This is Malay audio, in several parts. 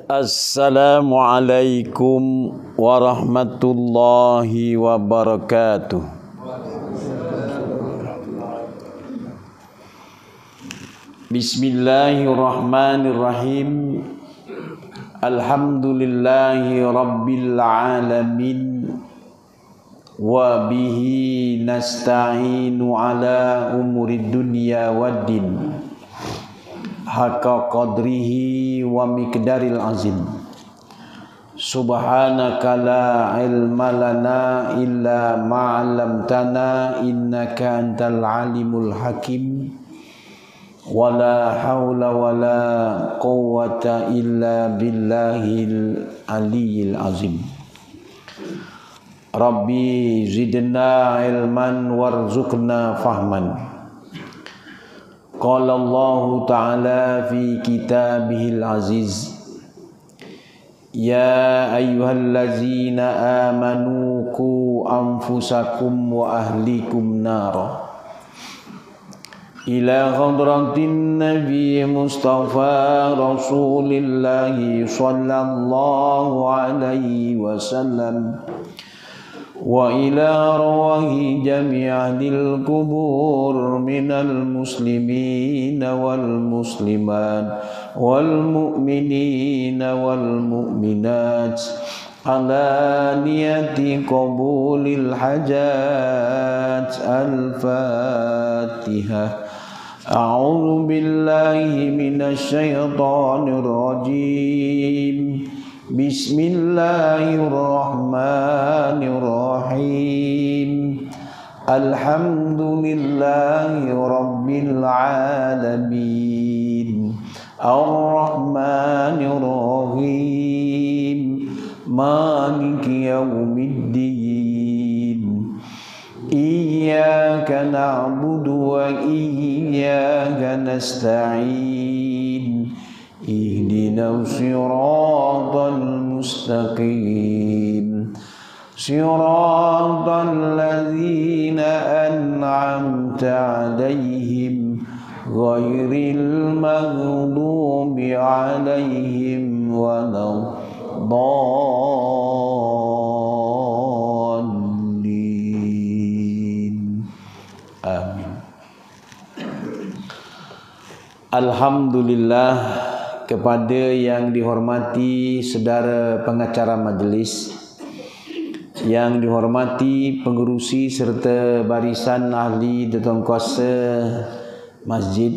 Assalamualaikum warahmatullahi wabarakatuh. Bismillahirrahmanirrahim. Alhamdulillahi rabbil alamin. Wa bihi nasta'inu ala umurid dunya waddin. Haqqa qadrihi wa miqdaril azim. Subhanaka la ilma lana illa ma'alamtana innaka antal alimul hakim. Wa la hawla wa la quwwata illa billahil aliyyil azim. Rabbi zidna ilman warzuqna fahman. Qala Allah Ta'ala fi kitabihil aziz. Ya ayyuhallazina amanu qu anfusakum wa ahlikum nara. Ila hadratin Nabi Mustafa Rasulillahi sallallahu alaihi wasallam. Wa ila rawahi jami'il kubur minal muslimin wal muslimat wal mu'minin wal mu'minat ala niyati qabulil hajat. Al-Fatihah. A'udzu billahi minasy syaithanir rajim. Bismillahirrahmanirrahim. Alhamdulillahi rabbil alamin. Ar-Rahmanir-Rahim. Maliki yaumiddin. Iyyaka na'budu wa iyyaka nasta'in. Ihdinas siratal mustaqim. Siratal ladzina an'amta 'alaihim ghairil maghdubi 'alaihim waladdallin. Amin. Alhamdulillah, kepada yang dihormati saudara pengacara majlis, yang dihormati pengerusi serta barisan ahli datang kuasa masjid,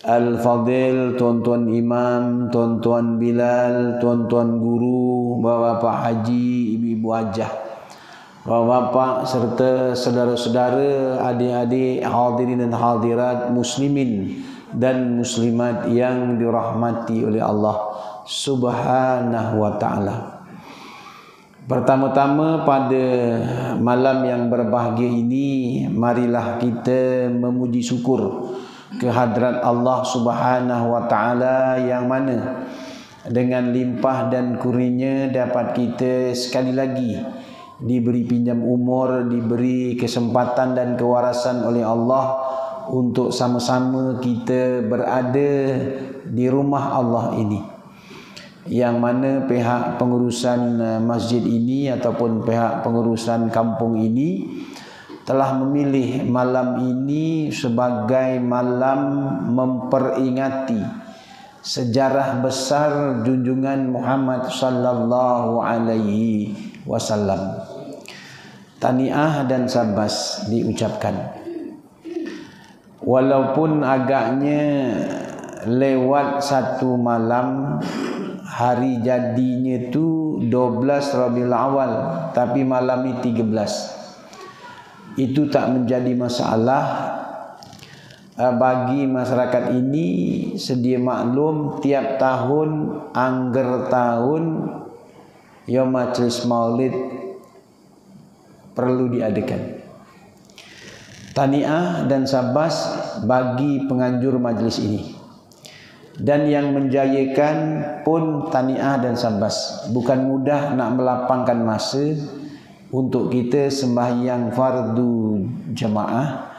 Al-Fadil, tuan-tuan imam, tuan-tuan Bilal, tuan-tuan guru, bapak-bapak haji, ibu-ibu hajah, bapak-bapak serta saudara-saudara, adik-adik, hadirin dan hadirat, muslimin dan muslimat yang dirahmati oleh Allah Subhanahu wa ta'ala. Pertama-tama pada malam yang berbahagia ini, marilah kita memuji syukur kehadrat Allah Subhanahu wa ta'ala yang mana dengan limpah dan kurnianya dapat kita sekali lagi diberi pinjam umur, diberi kesempatan dan kewarasan oleh Allah untuk sama-sama kita berada di rumah Allah ini, yang mana pihak pengurusan masjid ini ataupun pihak pengurusan kampung ini telah memilih malam ini sebagai malam memperingati sejarah besar junjungan Muhammad sallallahu alaihi wasallam. Tahniah dan sabas diucapkan. Walaupun agaknya lewat satu malam, hari jadinya tu 12 Rabiul Awal, tapi malam ini 13. Itu tak menjadi masalah. Bagi masyarakat ini sedia maklum, tiap tahun angger tahun ya majlis maulid perlu diadakan. Tahniah dan sabas bagi penganjur majlis ini. Dan yang menjayakan pun tahniah dan sabas. Bukan mudah nak melapangkan masa untuk kita sembahyang fardu jamaah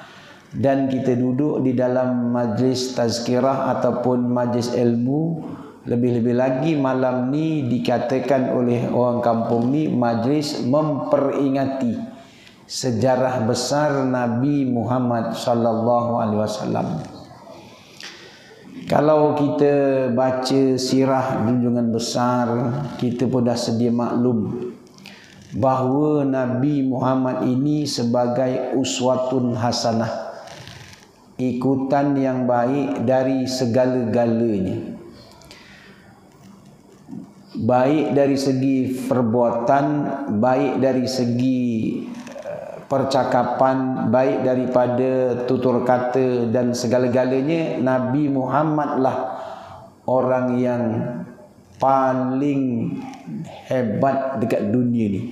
dan kita duduk di dalam majlis tazkirah ataupun majlis ilmu. Lebih-lebih lagi malam ni dikatakan oleh orang kampung ni majlis memperingati sejarah besar Nabi Muhammad sallallahu alaihi wasallam. Kalau kita baca sirah junjungan besar, kita pun dah sedia maklum bahawa Nabi Muhammad ini sebagai uswatun hasanah, ikutan yang baik dari segala-galanya. Baik dari segi perbuatan, baik dari segi percakapan, baik daripada tutur kata dan segala-galanya, Nabi Muhammad lah orang yang paling hebat dekat dunia ni.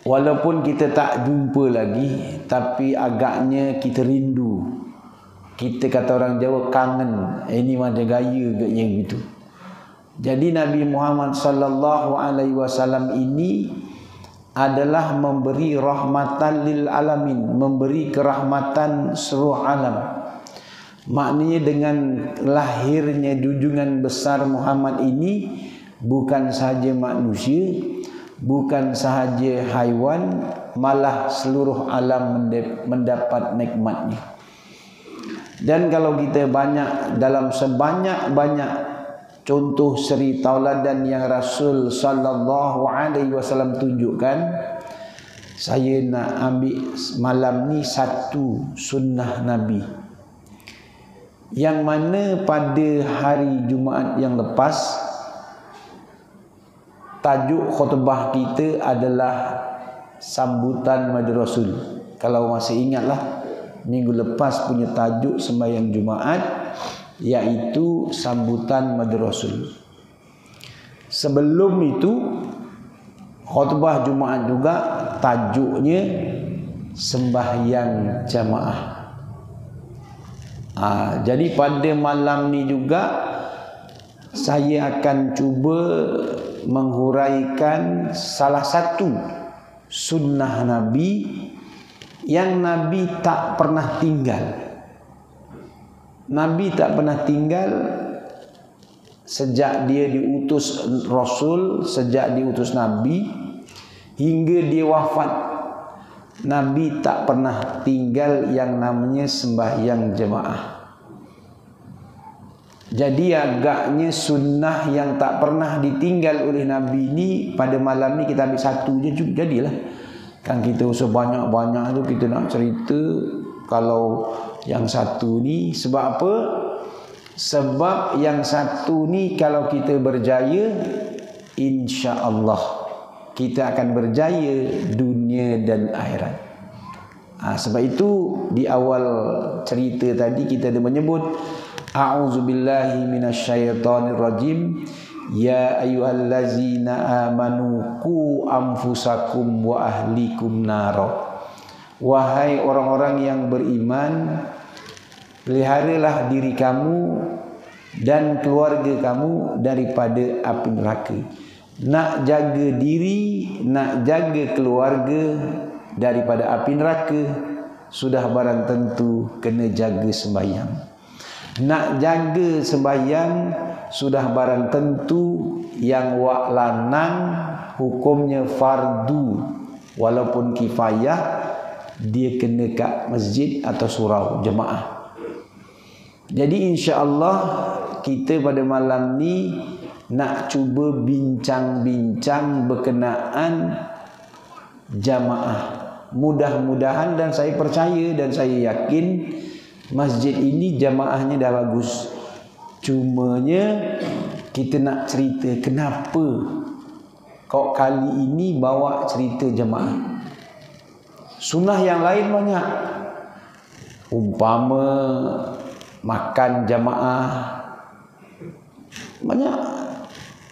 Walaupun kita tak jumpa lagi, tapi agaknya kita rindu. Kita kata orang Jawa kangen. Ini ada gaya agaknya gitu. Jadi Nabi Muhammad sallallahu alaihi wasallam ini adalah memberi rahmatan lil alamin, memberi kerahmatan seluruh alam. Maknanya dengan lahirnya junjungan besar Muhammad ini, bukan sahaja manusia, bukan sahaja haiwan, malah seluruh alam mendapat nikmatnya. Dan kalau kita banyak dalam sebanyak-banyak contoh seri tauladan yang Rasul sallallahu alaihi wasallam tunjukkan, saya nak ambil malam ni satu sunnah Nabi yang mana pada hari Jumaat yang lepas tajuk khutbah kita adalah sambutan Madu Rasul. Kalau masih ingatlah, minggu lepas punya tajuk sembahyang Jumaat iaitu sambutan Madu Rasul. Sebelum itu khutbah Jumaat juga tajuknya sembahyang jamaah. Jadi pada malam ni juga saya akan cuba menghuraikan salah satu sunnah Nabi yang Nabi tak pernah tinggal. Nabi tak pernah tinggal sejak dia diutus Rasul, sejak diutus Nabi hingga dia wafat. Nabi tak pernah tinggal yang namanya sembahyang jemaah. Jadi agaknya sunnah yang tak pernah ditinggal oleh Nabi ni, pada malam ni kita ambil satu je jadilah. Kan kita usah banyak-banyak tu kita nak cerita. Kalau yang satu ni, sebab apa? Sebab yang satu ni kalau kita berjaya, insya-Allah kita akan berjaya dunia dan akhirat. Sebab itu di awal cerita tadi kita ada menyebut a'udzubillahi minasyaitonirrajim, ya ayyuhallazina amanu qu anfusakum wa ahlikum nara. Wahai orang-orang yang beriman, peliharalah diri kamu dan keluarga kamu daripada api neraka. Nak jaga diri, nak jaga keluarga daripada api neraka, sudah barang tentu kena jaga sembahyang. Nak jaga sembahyang, sudah barang tentu yang wak lanang hukumnya fardu, walaupun kifayah, dia kena kat masjid atau surau jemaah. Jadi insya-Allah kita pada malam ni nak cuba bincang-bincang berkenaan jamaah. Mudah-mudahan dan saya percaya dan saya yakin masjid ini jamaahnya dah bagus. Cumanya kita nak cerita kenapa kok kali ini bawa cerita jamaah. Sunnah yang lain banyak. Umpama makan jamaah banyak.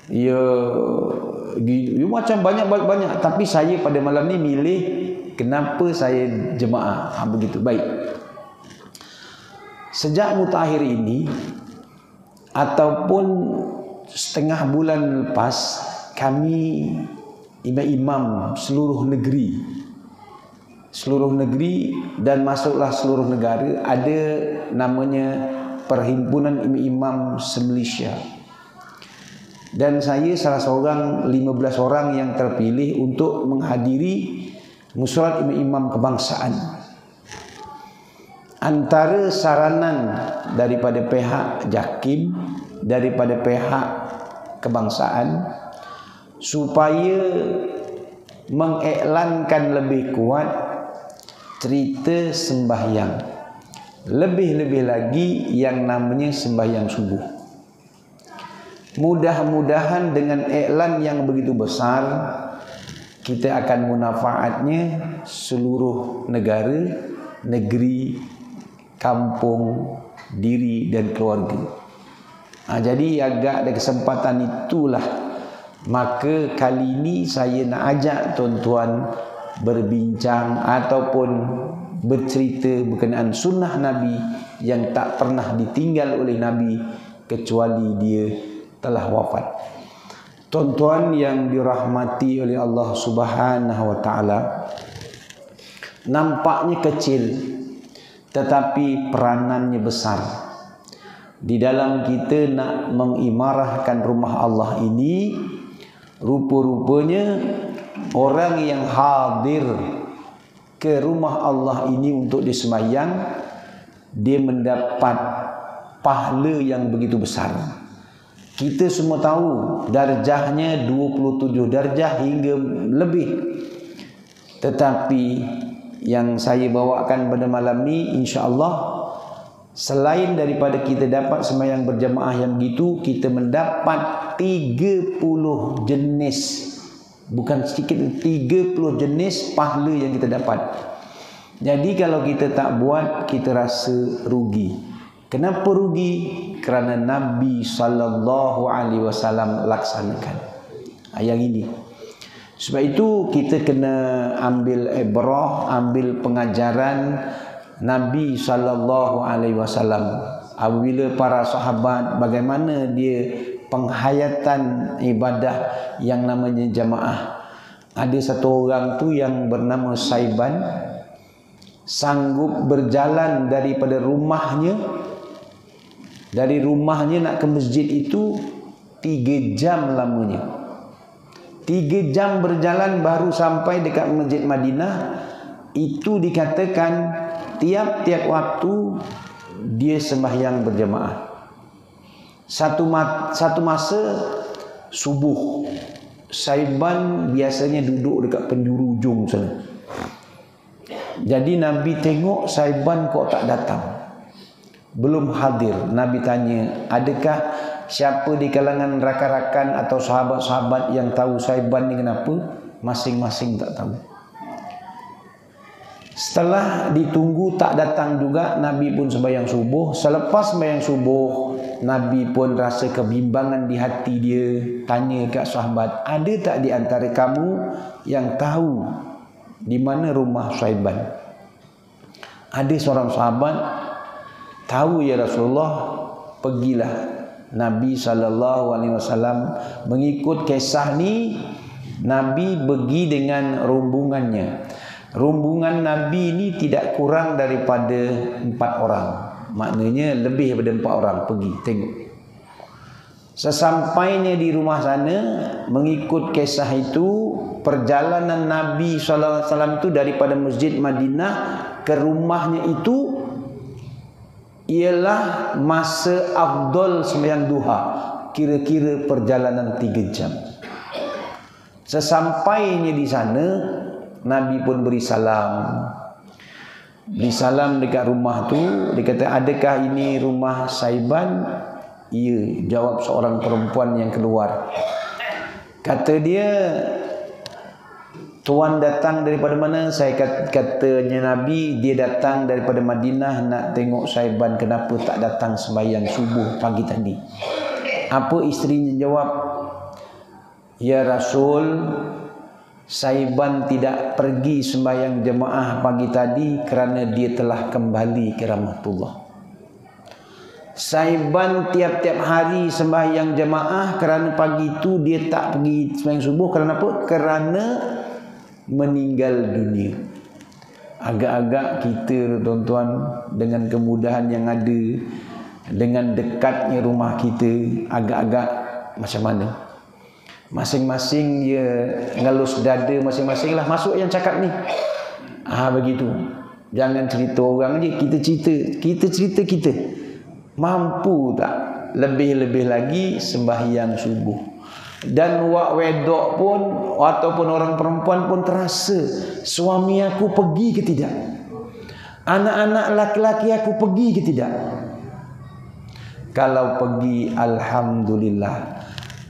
Ya macam banyak. Tapi saya pada malam ni milih kenapa saya jemaah. Begitu. Baik. Sejak mutakhir ini ataupun setengah bulan lepas, kami imam-imam seluruh negeri seluruh negeri dan masuklah seluruh negara. Ada namanya Perhimpunan Imam se-Malaysia. Dan saya salah seorang 15 orang yang terpilih untuk menghadiri Musyawarah Imam-Imam Kebangsaan. Antara saranan daripada pihak JAKIM, daripada pihak kebangsaan, supaya mengiklankan lebih kuat cerita sembahyang, lebih-lebih lagi yang namanya sembahyang subuh. Mudah-mudahan dengan iklan yang begitu besar, kita akan munafaatnya seluruh negara, negeri, kampung, diri dan keluarga. Jadi agak ada kesempatan itulah, maka kali ini saya nak ajak tuan-tuan berbincang ataupun bercerita berkenaan sunnah Nabi yang tak pernah ditinggal oleh Nabi kecuali dia telah wafat. Tuan-tuan yang dirahmati oleh Allah Subhanahu wa taala, nampaknya kecil tetapi peranannya besar di dalam kita nak mengimarahkan rumah Allah ini. Rupa-rupanya orang yang hadir ke rumah Allah ini untuk disembahyang, dia mendapat pahala yang begitu besar. Kita semua tahu darjahnya 27 darjah hingga lebih. Tetapi yang saya bawakan pada malam ni, insya-Allah, selain daripada kita dapat sembahyang berjamaah yang begitu, kita mendapat 30 jenis, bukan sedikit, 30 jenis pahala yang kita dapat. Jadi kalau kita tak buat, kita rasa rugi. Kenapa rugi? Kerana Nabi SAW laksanakan yang ini. Sebab itu kita kena ambil ibrah, ambil pengajaran Nabi SAW. Apabila para sahabat bagaimana dia penghayatan ibadah yang namanya jamaah. Ada satu orang tu yang bernama Saiban, sanggup berjalan daripada rumahnya, dari rumahnya nak ke masjid itu 3 jam lamanya. 3 jam berjalan baru sampai dekat Masjid Madinah. Itu dikatakan tiap-tiap waktu dia sembahyang berjamaah. Satu masa subuh, Saiban biasanya duduk dekat penjuru ujung sana. Jadi Nabi tengok Saiban kok tak datang, belum hadir. Nabi tanya, adakah siapa di kalangan rakan-rakan atau sahabat-sahabat yang tahu Saiban ni kenapa? Masing-masing tak tahu. Setelah ditunggu tak datang juga, Nabi pun sembahyang subuh. Selepas sembahyang subuh, Nabi pun rasa kebimbangan di hati dia. Tanya kat sahabat, ada tak di antara kamu yang tahu di mana rumah Saiban? Ada seorang sahabat tahu, ya Rasulullah. Pergilah Nabi SAW mengikut kisah ni. Nabi pergi dengan rombongannya. Rombongan Nabi ini tidak kurang daripada 4 orang. Maknanya lebih daripada 4 orang pergi tengok. Sesampainya di rumah sana, mengikut kisah itu, perjalanan Nabi SAW itu daripada Masjid Madinah ke rumahnya itu ialah masa afdal sembahyang duha, kira-kira perjalanan 3 jam. Sesampainya di sana, Nabi pun beri salam. Beri salam dekat rumah tu. Dia kata, adakah ini rumah Saiban? Ya, jawab seorang perempuan yang keluar. Kata dia, tuan datang daripada mana? Katanya Nabi, dia datang daripada Madinah nak tengok Saiban. Kenapa tak datang sembahyang subuh pagi tadi? Apa isterinya jawab? Ya Rasul, Saiban tidak pergi sembahyang jemaah pagi tadi kerana dia telah kembali ke rahmatullah. Saiban tiap-tiap hari sembahyang jemaah kerana pagi itu dia tak pergi sembahyang subuh. Kerana apa? Kerana meninggal dunia. Agak-agak kita tuan-tuan dengan kemudahan yang ada, dengan dekatnya rumah kita, agak-agak macam mana? Masing-masing dia ngelus dada masing-masing lah, masuk yang cakap ni. Begitu. Jangan cerita orang je, kita cerita kita. Mampu tak? Lebih-lebih lagi sembahyang subuh. Dan wak wedok pun ataupun orang perempuan pun terasa, suami aku pergi ke tidak? Anak-anak laki-laki aku pergi ke tidak? Kalau pergi, alhamdulillah.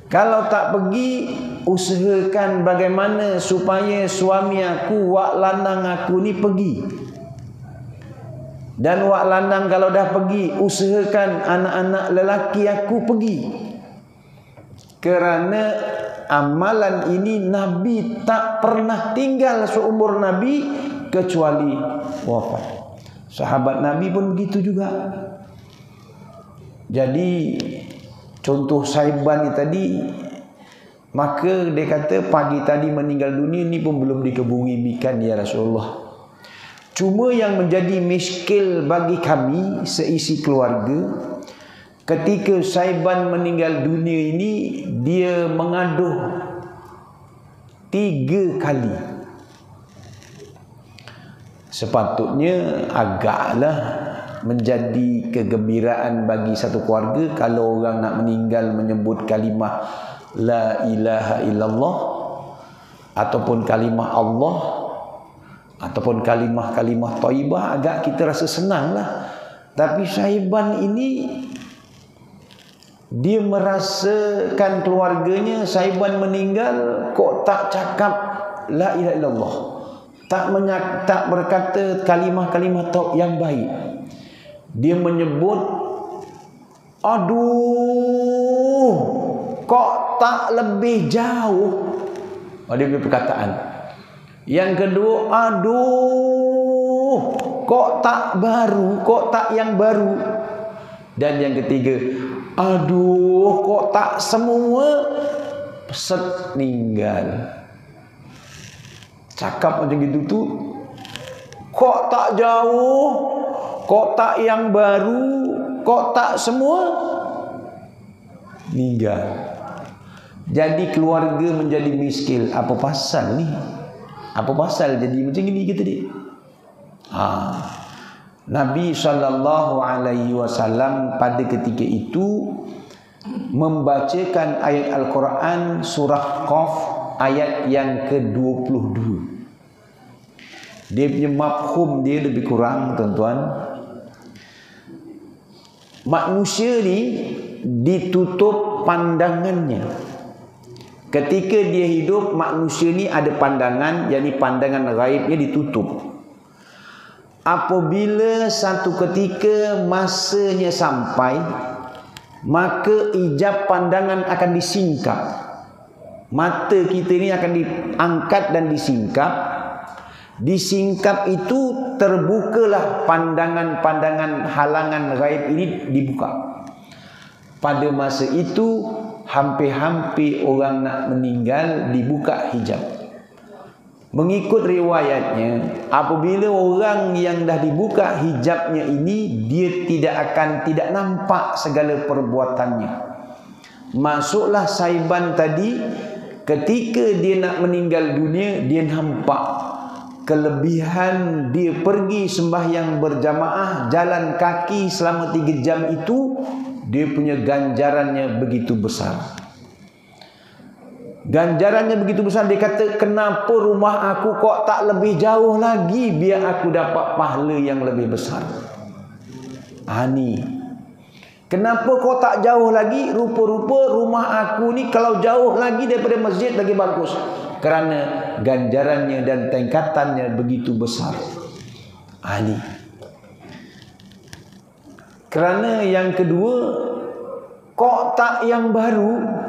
Kalau tak pergi, usahakan bagaimana supaya suami aku, wak lanang aku ni pergi. Dan wak lanang kalau dah pergi, usahakan anak-anak lelaki aku pergi. Kerana amalan ini Nabi tak pernah tinggal seumur Nabi kecuali wafat. Sahabat Nabi pun begitu juga. Jadi contoh Saiban ni tadi, maka dia kata pagi tadi meninggal dunia ni pun belum dikebumi-bikan ya Rasulullah. Cuma yang menjadi miskil bagi kami seisi keluarga, ketika Saiban meninggal dunia ini, dia mengaduh 3 kali. Sepatutnya agaklah menjadi kegembiraan bagi satu keluarga kalau orang nak meninggal menyebut kalimah la ilaha illallah ataupun kalimah Allah ataupun kalimah-kalimah thayyibah, agak kita rasa senanglah. Tapi Saiban ini dia merasakan keluarganya, Saiban meninggal kok tak cakap la ilaha illallah, tak berkata kalimah-kalimah yang baik. Dia menyebut, aduh, kok tak lebih jauh. Dia punya perkataan. Yang kedua, aduh, kok tak baru, kok tak yang baru. Dan yang ketiga, aduh, kok tak semua set ninggal. Cakap macam gitu tu, kok tak jauh, kok tak yang baru, kok tak semua meninggal. Jadi keluarga menjadi miskin. Apa pasal ni? Apa pasal jadi macam ni kata dia? Nabi SAW pada ketika itu membacakan ayat Al-Quran surah Qaf ayat yang ke-22. Dia punya mafhum dia lebih kurang, tuan-tuan. Manusia ni ditutup pandangannya. Ketika dia hidup, manusia ni ada pandangan, yakni pandangan ghaibnya ditutup. Apabila satu ketika masanya sampai, maka ijab pandangan akan disingkap. Mata kita ini akan diangkat dan disingkap. Disingkap itu terbukalah pandangan-pandangan halangan ghaib ini dibuka. Pada masa itu hampir-hampir orang nak meninggal dibuka hijab. Mengikut riwayatnya, apabila orang yang dah dibuka hijabnya ini, dia tidak nampak segala perbuatannya. Masuklah Saiban tadi, ketika dia nak meninggal dunia, dia nampak kelebihan dia pergi sembahyang berjamaah, jalan kaki selama 3 jam itu, dia punya ganjarannya begitu besar. Ganjarannya begitu besar. Dia kata, kenapa rumah aku kok tak lebih jauh lagi biar aku dapat pahala yang lebih besar? Ni. Kenapa kok tak jauh lagi? Rupa-rupa rumah aku ni kalau jauh lagi daripada masjid lagi bagus. Kerana ganjarannya dan tingkatannya begitu besar. Ni. Kerana yang kedua, kok tak yang baru?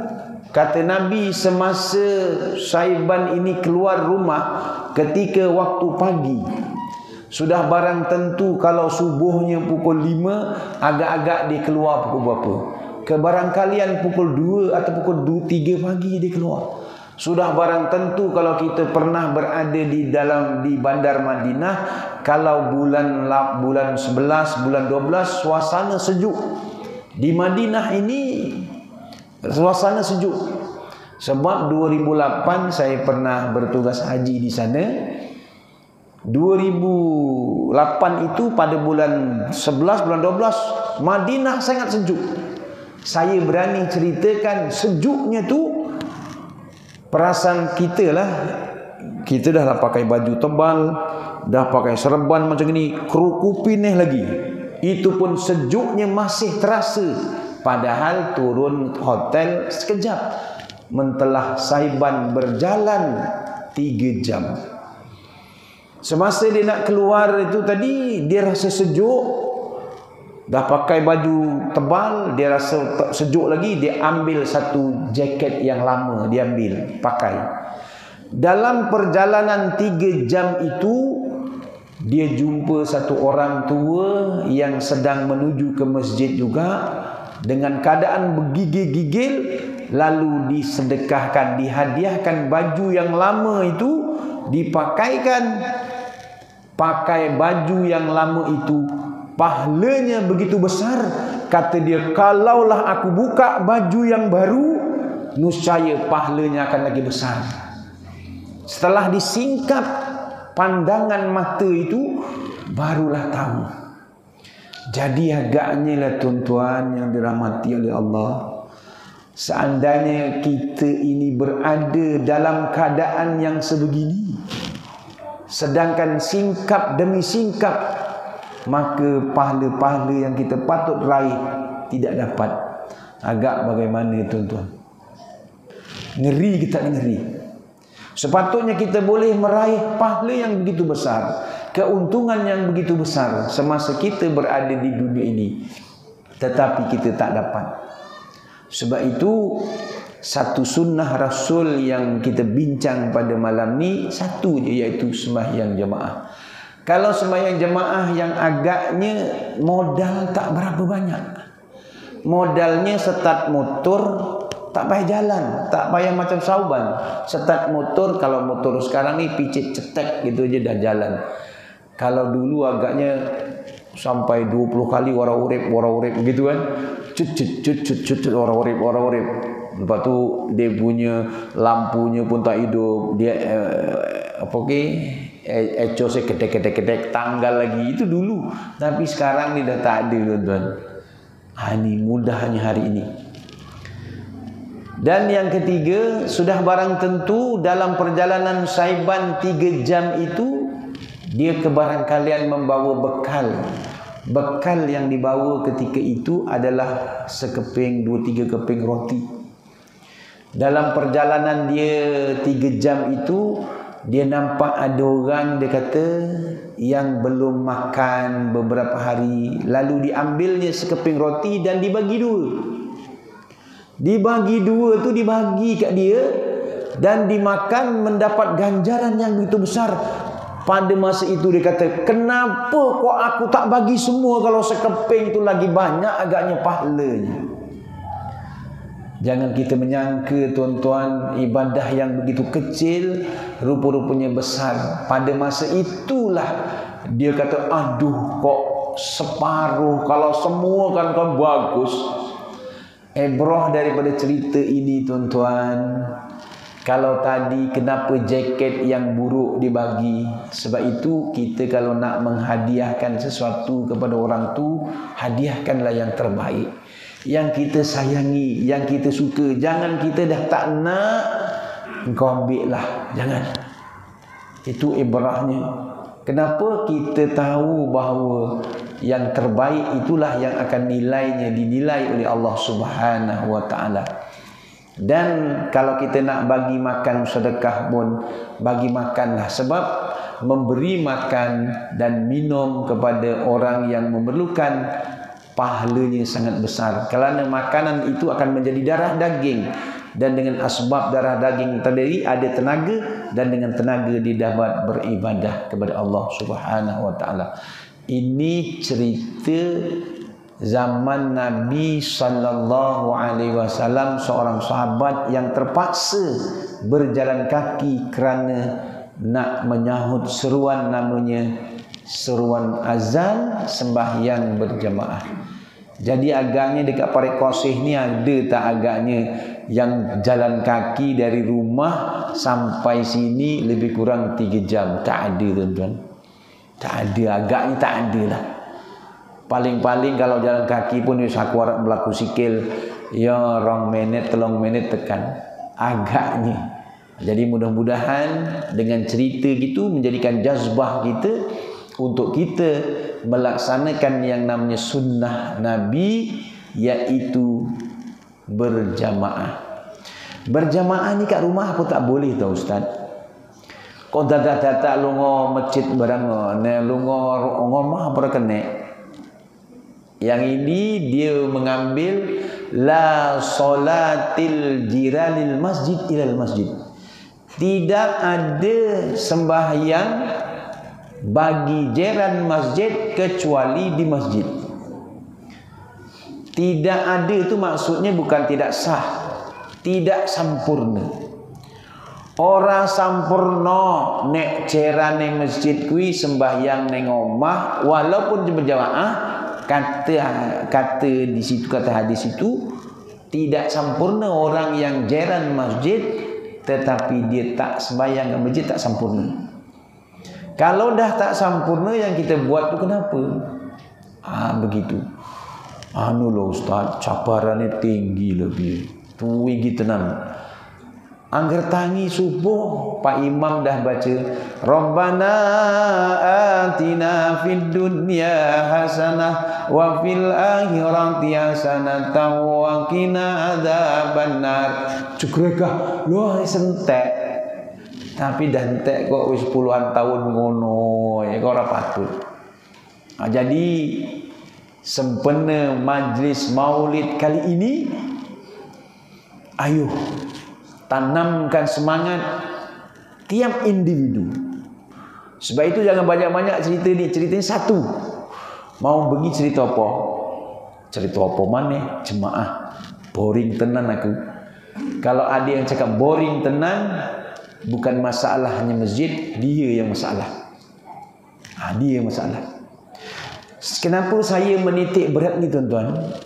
Kata Nabi, semasa Saiban ini keluar rumah ketika waktu pagi, sudah barang tentu kalau subuhnya pukul 5, agak-agak dia keluar pukul berapa? Kebarangkalian pukul 2 atau pukul 3 pagi dia keluar. Sudah barang tentu kalau kita pernah berada di bandar Madinah, kalau bulan 11, bulan 12 suasana sejuk. Di Madinah ini suasana sejuk. Sebab 2008 saya pernah bertugas haji di sana. 2008 itu pada bulan 11, bulan 12 Madinah sangat sejuk. Saya berani ceritakan sejuknya tu perasaan kita lah. Kita dah pakai baju tebal, dah pakai serban macam ni, keruku pineh lagi. Itu pun sejuknya masih terasa. Padahal turun hotel sekejap, mentelah Saiban berjalan 3 jam. Semasa dia nak keluar itu tadi, dia rasa sejuk. Dah pakai baju tebal, dia rasa sejuk lagi. Dia ambil satu jaket yang lama, dia ambil, pakai. Dalam perjalanan 3 jam itu, dia jumpa satu orang tua yang sedang menuju ke masjid juga, dengan keadaan bergigil-gigil. Lalu disedekahkan, dihadiahkan baju yang lama itu, dipakaikan. Pakai baju yang lama itu, pahalanya begitu besar. Kata dia, kalaulah aku buka baju yang baru, niscaya pahalanya akan lagi besar. Setelah disingkap pandangan mata itu, barulah tahu. Jadi agaknya lah tuan-tuan yang dirahmati oleh Allah, seandainya kita ini berada dalam keadaan yang sebegini, sedangkan singkap demi singkap, maka pahala-pahala yang kita patut raih tidak dapat. Agak bagaimana tuan-tuan? Ngeri kita ngeri. Sepatutnya kita boleh meraih pahala yang begitu besar, keuntungan yang begitu besar semasa kita berada di dunia ini, tetapi kita tak dapat. Sebab itu satu sunnah Rasul yang kita bincang pada malam ni satu je, iaitu sembahyang jemaah. Kalau sembahyang jemaah yang agaknya modal tak berapa banyak. Modalnya start motor, tak payah jalan, tak payah macam sauban. Start motor, kalau motor sekarang ni picit cetek gitu je dah jalan. Kalau dulu agaknya sampai 20 kali wara-urip begitu kan. Cut wara-urip. Lepas tu dia punya lampunya pun tak hidup. Dia eco saya kedek tanggal lagi. Itu dulu. Tapi sekarang ni dah tak ada tuan-tuan. Ini mudahnya hari ini. Dan yang ketiga, sudah barang tentu dalam perjalanan Saiban 3 jam itu, dia kebarangkalian membawa bekal. Bekal yang dibawa ketika itu adalah sekeping, 2-3 keping roti. Dalam perjalanan dia 3 jam itu, dia nampak ada orang, dia kata, yang belum makan beberapa hari. Lalu diambilnya sekeping roti dan dibagi 2. Dibagi 2 tu dibagi kat dia dan dimakan, mendapat ganjaran yang begitu besar. Pada masa itu dia kata, kenapa kok aku tak bagi semua, kalau sekeping tu lagi banyak agaknya pahalanya. Jangan kita menyangka tuan-tuan, ibadah yang begitu kecil rupa-rupanya besar. Pada masa itulah dia kata, aduh kok separuh, kalau semua kan bagus. Ibrah daripada cerita ini tuan-tuan, kalau tadi kenapa jaket yang buruk dibagi? Sebab itu kita kalau nak menghadiahkan sesuatu kepada orang tu, hadiahkanlah yang terbaik, yang kita sayangi, yang kita suka. Jangan kita dah tak nak, engkau ambil lah. Jangan. Itu ibrahnya. Kenapa? Kita tahu bahawa yang terbaik itulah yang akan nilainya dinilai oleh Allah Subhanahu wa taala. Dan kalau kita nak bagi makan sedekah pun, bagi makanlah. Sebab memberi makan dan minum kepada orang yang memerlukan, pahalanya sangat besar. Kerana makanan itu akan menjadi darah daging, dan dengan asbab darah daging tadi ada tenaga, dan dengan tenaga dia dapat beribadah kepada Allah Subhanahu wa taala. Ini cerita zaman Nabi sallallahu alaihi wasallam, seorang sahabat yang terpaksa berjalan kaki kerana nak menyahut seruan, namanya seruan azan sembahyang berjamaah. Jadi agaknya dekat Parit Qasih ni ada tak agaknya yang jalan kaki dari rumah sampai sini lebih kurang 3 jam? Tak ada tuan-tuan. Tak ada, agaknya tak ada lah. Paling-paling kalau jalan kaki pun aku harap berlaku sikil ya 2 minit 3 minit tekan agaknya. Jadi mudah-mudahan dengan cerita gitu menjadikan jazbah kita untuk kita melaksanakan yang namanya sunnah Nabi, iaitu berjamaah. Berjamaah ni kat rumah apa tak boleh tau Ustaz? Kau dadak-dadak lungo masjid barang ne lungo ngomah apa kena. Yang ini dia mengambil la salatil jiranil masjid ilal masjid. Tidak ada sembahyang bagi jiran masjid kecuali di masjid. Tidak ada itu maksudnya bukan tidak sah, tidak sempurna. Orang sempurna nek jiran ning masjid kui sembahyang ning omah walaupun berjamaah, kata di situ, kata hadis itu tidak sempurna orang yang jiran masjid tetapi dia tak sembahyang ke masjid, tak sempurna. Kalau dah tak sempurna yang kita buat tu kenapa? Begitu. Anu loh Ustaz, cabarannya tinggi lebih. Tinggi tenan. Angger tangi subuh, Pak Imam dah baca Rabbana atina fid dunya hasanah wa fil akhirati hasanah wa qina adzabannar. Cukrekah lu sentek. Tapi dah entek kok wis puluhan tahun ngono, ya kok ora patut. Jadi sempena majlis maulid kali ini, ayo tanamkan semangat tiap individu. Sebab itu jangan banyak-banyak cerita ni, ceritanya satu. Mau pergi cerita apa? Cerita apa mana? Jemaah. Boring tenan aku. Kalau ada yang cakap boring tenan, bukan masalah hanya masjid, dia yang masalah. Dia yang masalah. Kenapa saya menitik berat ni tuan-tuan?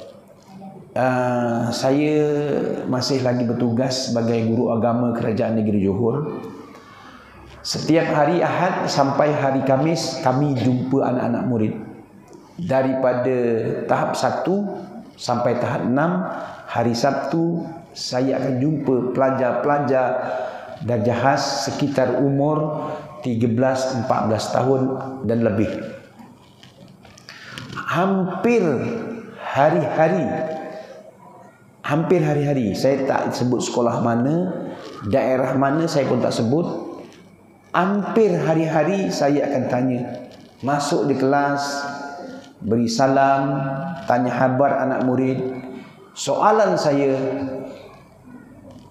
Saya masih lagi bertugas sebagai guru agama Kerajaan Negeri Johor. Setiap hari Ahad sampai hari Khamis kami jumpa anak-anak murid. Daripada tahap 1 sampai tahap 6, hari Sabtu saya akan jumpa pelajar-pelajar darjah khas sekitar umur 13-14 tahun dan lebih. Hampir hari-hari, saya tak sebut sekolah mana, daerah mana saya pun tak sebut. Hampir hari-hari saya akan tanya, masuk di kelas, beri salam, tanya khabar anak murid. Soalan saya,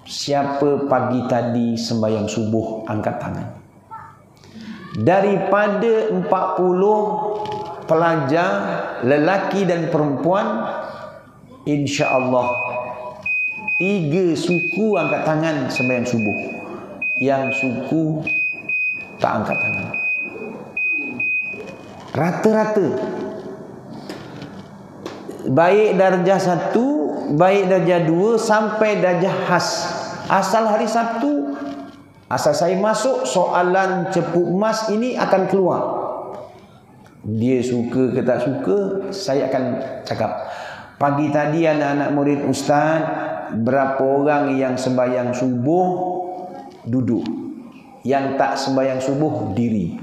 siapa pagi tadi sembahyang subuh, angkat tangan. Daripada 40 pelajar lelaki dan perempuan, insya-Allah 3 suku angkat tangan sembahyang subuh. Yang suku tak angkat tangan. Rata-rata. Baik darjah 1, baik darjah 2 sampai darjah khas. Asal hari Sabtu, asal saya masuk, soalan cepu emas ini akan keluar. Dia suka ke tak suka, saya akan cakap. Pagi tadi anak-anak murid Ustaz, berapa orang yang sembahyang subuh duduk, yang tak sembahyang subuh diri.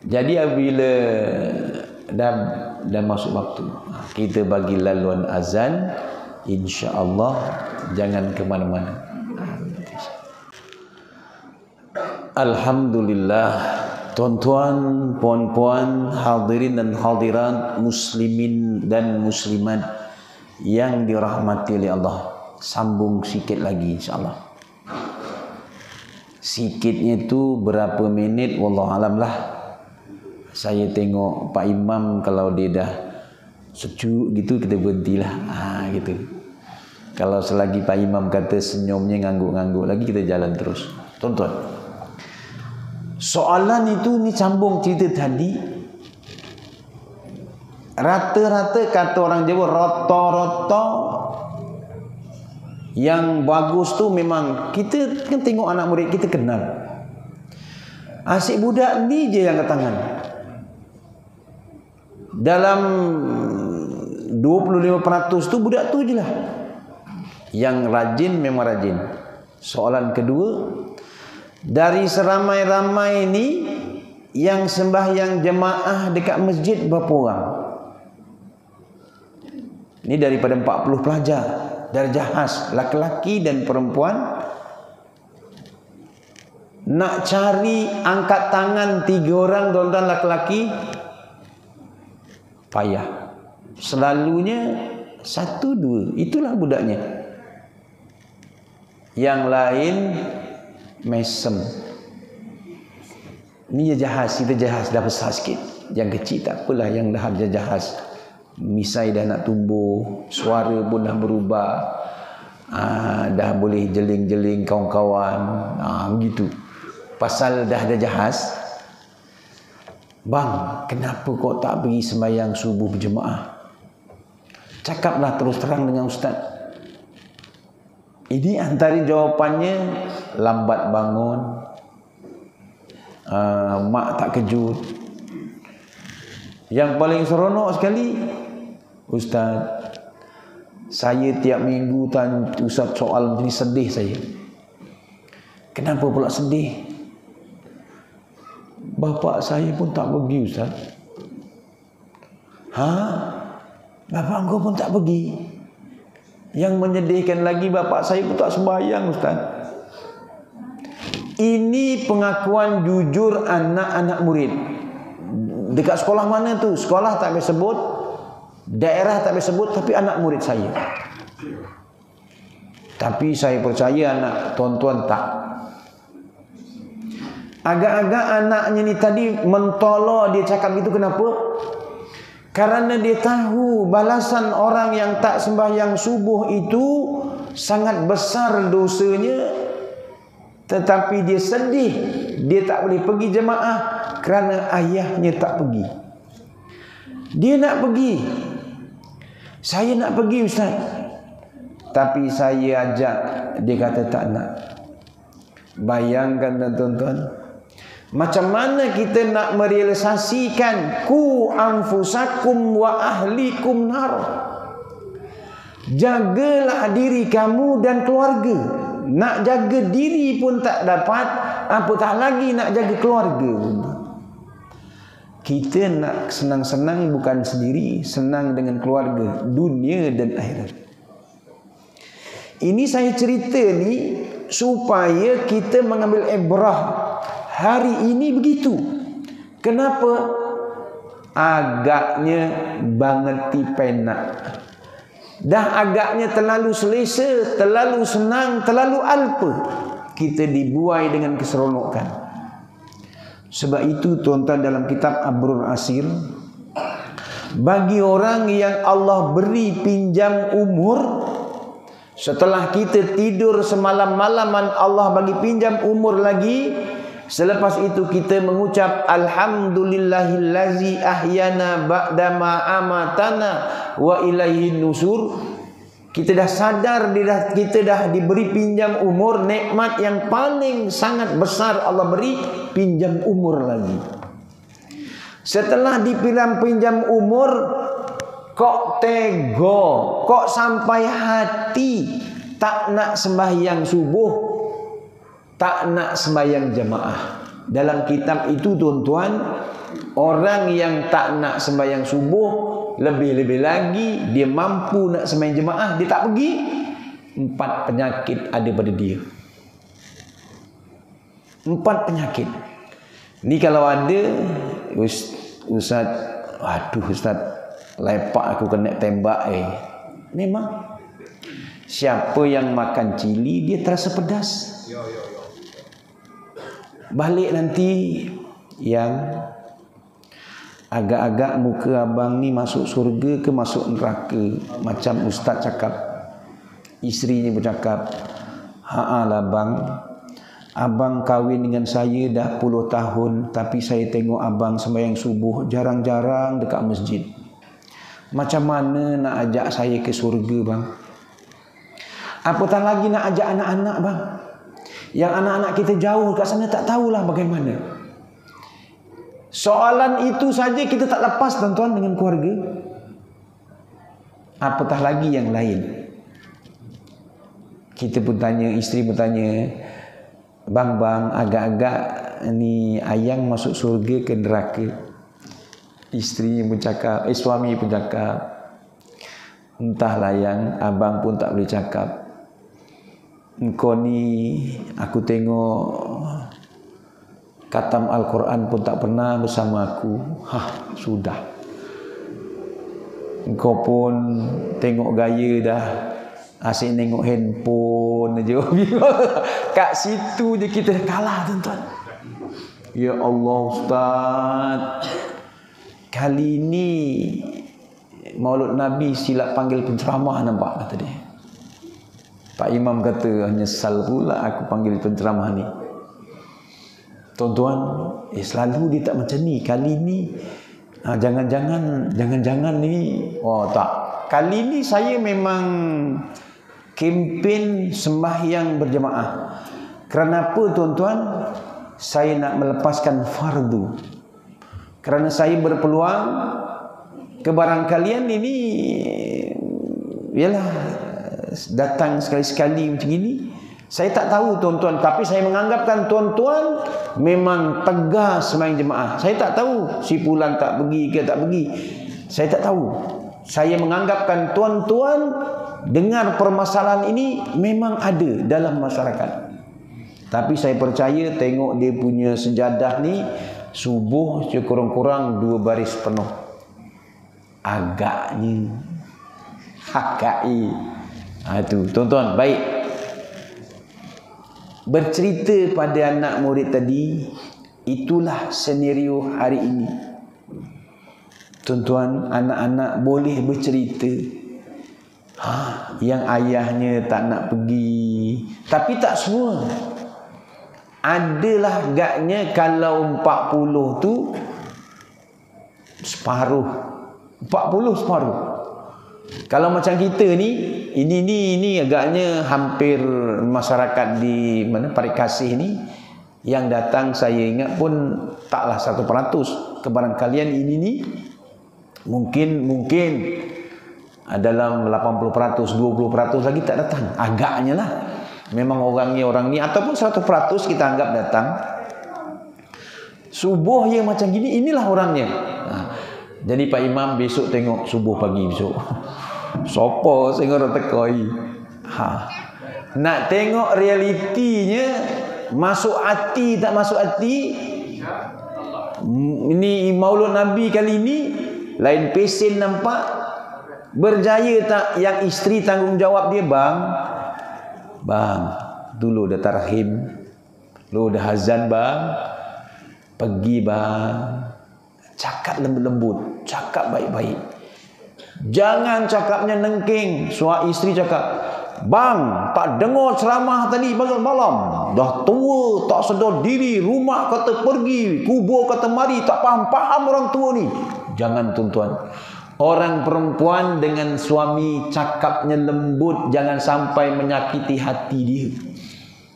Jadi apabila dah masuk waktu, kita bagi laluan azan, insya-Allah jangan ke mana-mana. Alhamdulillah, tuan-tuan, puan-puan, hadirin dan hadirat, muslimin dan muslimat yang dirahmati oleh Allah. Sambung sikit lagi insya-Allah. Sikitnya itu berapa minit wallahu alam lah. Saya tengok Pak Imam kalau dia dah sejuk gitu kita berhentilah. Gitu. Kalau selagi Pak Imam kata senyumnya ngangguk-ngangguk lagi, kita jalan terus. Tuan-tuan, soalan itu ni sambung cerita tadi. Rata-rata kata orang Jawa, rata-rata yang bagus tu memang kita kan tengok anak murid kita kenal. Asyik budak ni je yang ke tangan. Dalam 25% tu budak tu je lah. Yang rajin memang rajin. Soalan kedua, dari seramai-ramai ni yang sembahyang jemaah dekat masjid berapa orang? Ini daripada 40 pelajar dari Jahaz, laki-laki dan perempuan. Nak cari angkat tangan 3 orang tuan-tuan laki-laki payah. Selalunya 1-2. Itulah budaknya. Yang lain mesem. Ini Jahaz, kita Jahaz dah besar sikit. Yang kecil tak apalah, yang dah ada Jahaz, misai dah nak tumbuh, suara pun dah berubah, dah boleh jeling-jeling kawan-kawan, begitu. Pasal dah ada Jahaz. Bang, kenapa kau tak pergi sembahyang subuh berjemaah? Cakaplah terus terang dengan ustaz. Ini antara jawapannya, lambat bangun, mak tak kejut. Yang paling seronok sekali, ustaz, saya tiap minggu tanya ustaz soal macam ni, sedih saya. Kenapa pula sedih? Bapa saya pun tak pergi ustaz. Bapa engkau pun tak pergi? Yang menyedihkan lagi, bapa saya pun tak sembahyang ustaz. Ini pengakuan jujur anak-anak murid. Dekat sekolah mana tu? Sekolah tak boleh sebut, daerah tak boleh sebut, tapi anak murid saya. Tapi saya percaya anak tuan-tuan tak. Agak-agak anaknya ni tadi mentolok dia cakap gitu, kenapa? Karena dia tahu balasan orang yang tak sembahyang subuh itu sangat besar dosanya. Tetapi dia sedih, dia tak boleh pergi jemaah kerana ayahnya tak pergi. Dia nak pergi. Saya nak pergi ustaz, tapi saya ajak, dia kata tak nak. Bayangkan tuan-tuan, macam mana kita nak merealisasikan ku anfusakum wa ahlikum nar. Jagalah diri kamu dan keluarga. Nak jaga diri pun tak dapat, apatah lagi nak jaga keluarga. Kita nak senang-senang bukan sendiri, senang dengan keluarga, dunia dan akhirat. Ini saya cerita ni supaya kita mengambil ibrah. Hari ini begitu. Kenapa? Agaknya bangeti penak. Dah agaknya terlalu selesa, terlalu senang, terlalu alpa. Kita dibuai dengan keseronokan. Sebab itu tuan-tuan, dalam kitab Abrul Asir, bagi orang yang Allah beri pinjam umur, setelah kita tidur semalam-malaman Allah bagi pinjam umur lagi, selepas itu kita mengucap alhamdulillahillazi ahyana ba'dama amatana wa ilaihin nusur. Kita dah sadar kita dah diberi pinjam umur, nikmat yang paling sangat besar Allah beri, pinjam umur lagi. Setelah dipilam pinjam umur, kok tega, kok sampai hati tak nak sembahyang subuh, tak nak sembahyang jemaah. Dalam kitab itu tuan-tuan, orang yang tak nak sembahyang subuh, lebih-lebih lagi dia mampu nak sembahyang jemaah, dia tak pergi, 4 penyakit ada pada dia. 4 penyakit. Ni kalau ada, Ustaz, aduh Ustaz, lepak aku kena tembak Memang siapa yang makan cili dia terasa pedas. Balik nanti yang agak-agak muka abang ni masuk surga ke masuk neraka, macam ustaz cakap. Isterinya bercakap, "Ha'alah bang, abang kahwin dengan saya dah 10 tahun, tapi saya tengok abang sembahyang subuh jarang-jarang dekat masjid. Macam mana nak ajak saya ke surga bang? Apatah lagi nak ajak anak-anak bang. Yang anak-anak kita jauh kat sana tak tahulah bagaimana." Soalan itu saja kita tak lepas tuan-tuan dengan keluarga. Apatah lagi yang lain. Kita pun tanya, isteri pun tanya, "Bang, agak-agak ni ayang masuk surga ke neraka?" Isteri pun cakap, suami pun cakap, "Entahlah yang, abang pun tak boleh cakap. Engkau ni aku tengok khatam Al-Quran pun tak pernah bersama aku." Sudah. Engkau pun tengok gaya dah asyik nengok handphone aja. Kat situ je kita kalah tuan-tuan. Ya Allah Ustaz, kali ni Maulud Nabi silap panggil penceramah, nampak kata dia. Pak Imam kata, "Nyesal pula aku panggil penceramah ni." Tuan-tuan, selalu dia tak macam ni. Kali ni jangan-jangan ni, tak. Kali ni saya memang kempen sembahyang berjemaah. Kerana apa tuan-tuan? Saya nak melepaskan fardu. Kerana saya berpeluang kebarangkalian ini ialah datang sekali-sekali macam ini. Saya tak tahu tuan-tuan, tapi saya menganggapkan tuan-tuan memang tegas sembahyang jemaah. Saya tak tahu si Fulan tak pergi ke tak pergi. Saya tak tahu. Saya menganggapkan tuan-tuan dengar permasalahan ini memang ada dalam masyarakat. Tapi saya percaya tengok dia punya sejadah ni, subuh kurang-kurang 2 baris penuh. Agaknya itu tuan-tuan. Baik, bercerita pada anak murid tadi, itulah senario hari ini. Tuan-tuan, anak-anak boleh bercerita, yang ayahnya tak nak pergi. Tapi tak semua. Adalah agaknya kalau 40 tu separuh. 40 separuh. Kalau macam kita ni, ini agaknya hampir masyarakat di mana Parit Kasih ni yang datang, saya ingat pun taklah 100%. Kebarangkalian ini ni mungkin dalam 80%, 20% lagi tak datang. Agaknya lah. Memang orang ni ataupun 100% kita anggap datang. Subuh yang macam gini, inilah orangnya. Jadi Pak Imam besok tengok subuh pagi besok. Sopo sing ora tekoi. Nak tengok realitinya, masuk hati tak masuk hati. Ini Maulud Nabi kali ini lain pesen nampak. Berjaya tak yang isteri tanggungjawab dia, bang, dulu dah tarhim, lu dah azan bang, pergi bang. Cakap lembut-lembut, cakap baik-baik. Jangan cakapnya nengking. Isteri cakap, "Bang, tak dengar ceramah tadi malam. Dah tua, tak sedar diri. Rumah kata pergi, kubur kata mari. Tak faham-faham orang tua ni." Jangan tuan-tuan. Orang perempuan dengan suami cakapnya lembut, jangan sampai menyakiti hati dia.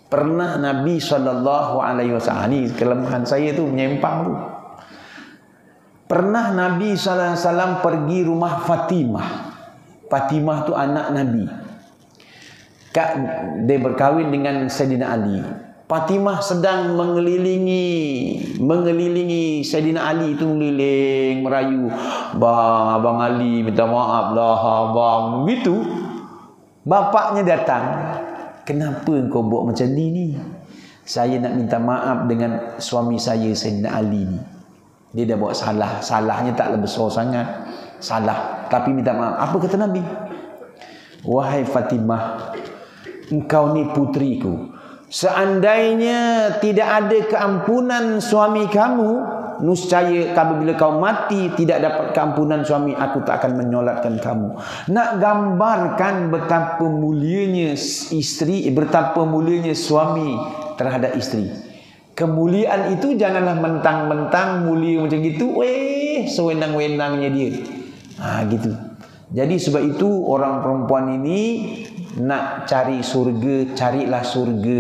Pernah Nabi SAW, ni kelemahan saya tu, menyempang tu. Pernah Nabi SAW pergi rumah Fatimah. Fatimah tu anak Nabi. Dia berkahwin dengan Sayyidina Ali. Fatimah sedang mengelilingi Sayyidina Ali itu, mengeliling, merayu. "Bang, Abang Ali minta maaf lah abang." Begitu. Bapaknya datang. "Kenapa kau buat macam ni? Saya nak minta maaf dengan suami saya Sayyidina Ali ni. Dia dah buat salah. Salahnya taklah besar sangat. Salah, tapi minta maaf." Apa kata Nabi? "Wahai Fatimah, engkau ni putriku. Seandainya tidak ada keampunan suami kamu, Niscaya apabila kau mati tidak dapat keampunan suami, aku tak akan menyolatkan kamu. Nak gambarkan betapa mulianya isteri, betapa mulianya suami terhadap isteri. Kemuliaan itu janganlah mentang-mentang mulia macam gitu, sewenang-wenangnya dia. Gitu. Jadi sebab itu orang perempuan ini nak cari surga, carilah surga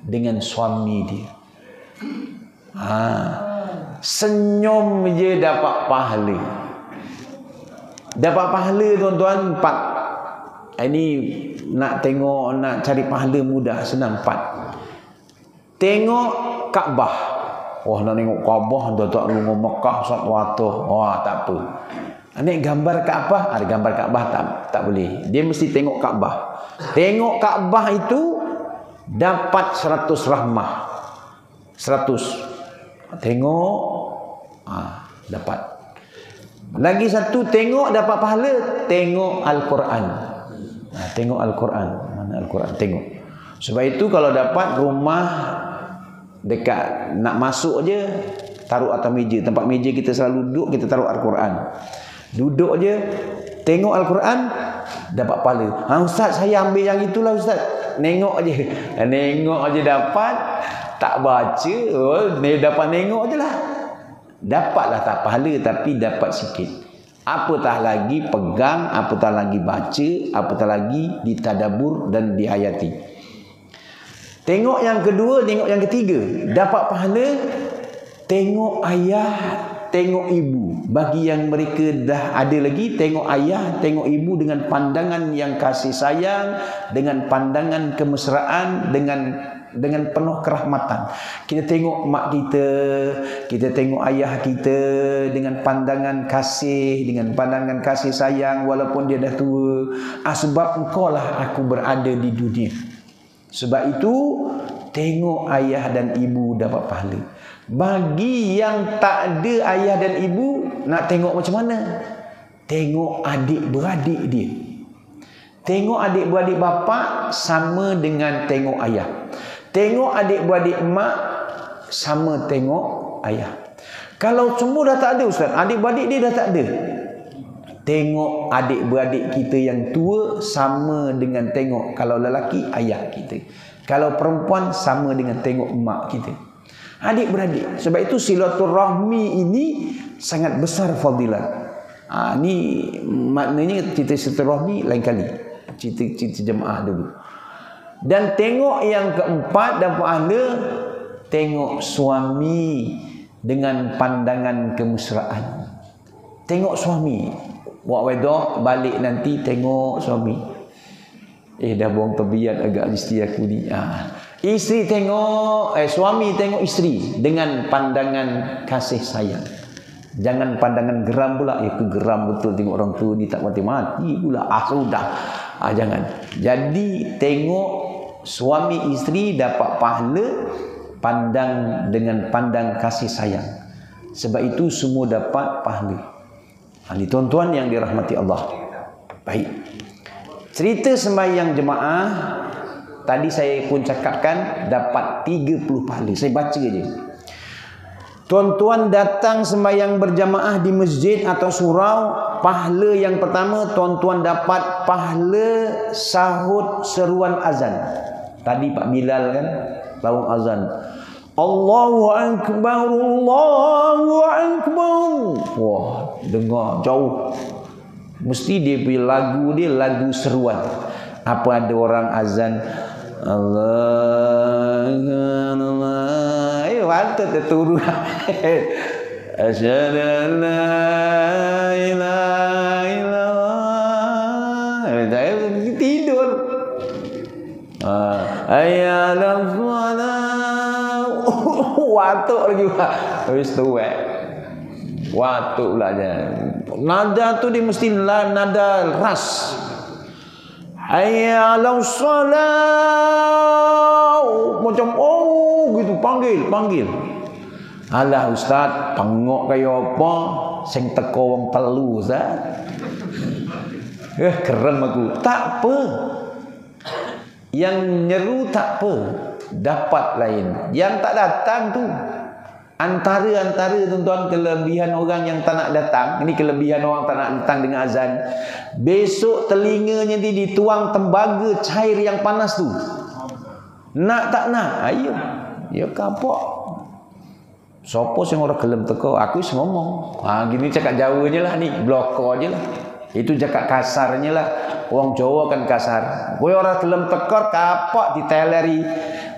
dengan suami dia. Senyum je dapat pahala. Dapat pahala tuan-tuan 4. Ini nak tengok, nak cari pahala mudah, senang 4. Tengok Kaabah. Nak tengok Kaabah, tuan-tuan rumah Mekah satu waktu. Tak apa. Nek gambar Kaabah, ada gambar Kaabah tak boleh. Dia mesti tengok Kaabah. Tengok Kaabah itu dapat 100 rahmah. 100. Tengok dapat. Lagi satu, tengok dapat pahala, tengok Al-Quran. Tengok Al-Quran. Mana Al-Quran? Tengok. Sebab itu kalau dapat rumah dekat nak masuk je, taruh atas meja. Tempat meja kita selalu duduk, kita taruh Al-Quran. Duduk je, tengok Al-Quran, dapat pahala. Ustaz, saya ambil yang itulah Ustaz. Nengok je. Nengok je dapat. Tak baca, dapat nengok je lah. Dapatlah tak pahala, tapi dapat sikit. Apatah lagi pegang, apatah lagi baca, apatah lagi ditadabur dan dihayati. Tengok yang kedua, tengok yang ketiga, dapat pahala. Tengok ayah, tengok ibu. Bagi yang mereka dah ada lagi, tengok ayah, tengok ibu dengan pandangan yang kasih sayang, dengan pandangan kemesraan, dengan penuh kerahmatan. Kita tengok mak kita tengok ayah kita dengan pandangan kasih, dengan pandangan kasih sayang walaupun dia dah tua. Sebab engkau lah aku berada di dunia. Sebab itu tengok ayah dan ibu dapat pahala. Bagi yang tak ada ayah dan ibu, nak tengok macam mana? Tengok adik-beradik dia. Tengok adik-beradik bapa sama dengan tengok ayah. Tengok adik-beradik mak sama tengok ayah. Kalau semua dah tak ada Ustaz, adik-beradik dia dah tak ada, tengok adik-beradik kita yang tua sama dengan tengok, kalau lelaki ayah kita, kalau perempuan sama dengan tengok mak kita. Adik-beradik. Sebab itu silaturahmi ini sangat besar fadilat. Ni maknanya cerita silaturahmi lain kali. Cerita jemaah dulu. Dan tengok yang keempat dan pahala, tengok suami dengan pandangan kemesraan. Tengok suami. Buat wedok balik nanti tengok suami. Dah buang tebiat agak isteri aku ni. Isteri tengok, suami tengok isteri dengan pandangan kasih sayang. Jangan pandangan geram pula. Geram betul tengok orang tua ni tak mati-mati pula. Sudah. Jangan. Jadi tengok suami isteri dapat pahala, pandang dengan pandang kasih sayang. Sebab itu semua dapat pahala. Ini tuan-tuan yang dirahmati Allah. Baik. Cerita sembahyang jemaah tadi saya pun cakapkan dapat 30 pahala. Saya baca je. Tuan-tuan datang sembahyang berjamaah di masjid atau surau, pahala yang pertama tuan-tuan dapat pahala sahut seruan azan. Tadi Pak Bilal kan sahut azan. Allahu akbar, Allahu akbar. Wah, dengar jauh. Mesti dia punya lagu dia lagu seruan. Apa ada orang azan Allah, patut terturun. Asyhadu an la ilaha illallah. Tidur. Ayyalam salat. Watuk lagi. Habis tu watuk pula je. Nada tu dia mesti nada ras. Ayyalam salat. Macam gitu panggil. Alah ustaz, pengok kaya apa? Sing teko wong telu ustaz. Keren aku. Tak apa. Yang nyeru tak apa. Dapat lain. Yang tak datang tu. Antara tuan-tuan kelebihan orang yang tak nak datang, ini kelebihan orang tak nak datang dengan azan. Besok telinganya dia dituang tembaga cair yang panas tu. Nak tak nak? Ayo. Ya kapok. Sopo sing ora gelem teko, aku wis ngomong. Gini cakap Jawa je lah ni, bloko je lah. Itu cakap kasarnya lah. Wong Jawa kan kasar. Kowe ora gelem teko kapok diteleri.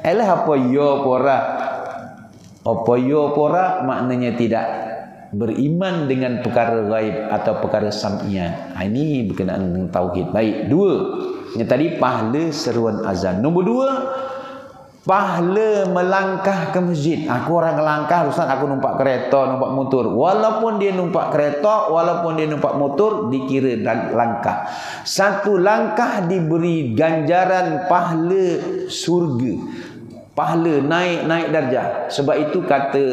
Apa yo ora? Apa yo ora maknanya tidak beriman dengan perkara gaib atau perkara sam'iyah. Ini berkenaan dengan tauhid. Baik, dua. Yang tadi pahala seruan azan. Nombor dua, pahala melangkah ke masjid. Aku orang melangkah, Ustaz, aku numpak kereta, numpak motor. Walaupun dia numpak kereta, walaupun dia numpak motor, dikira langkah. Satu langkah diberi ganjaran pahala surga. Pahala naik darjah. Sebab itu kata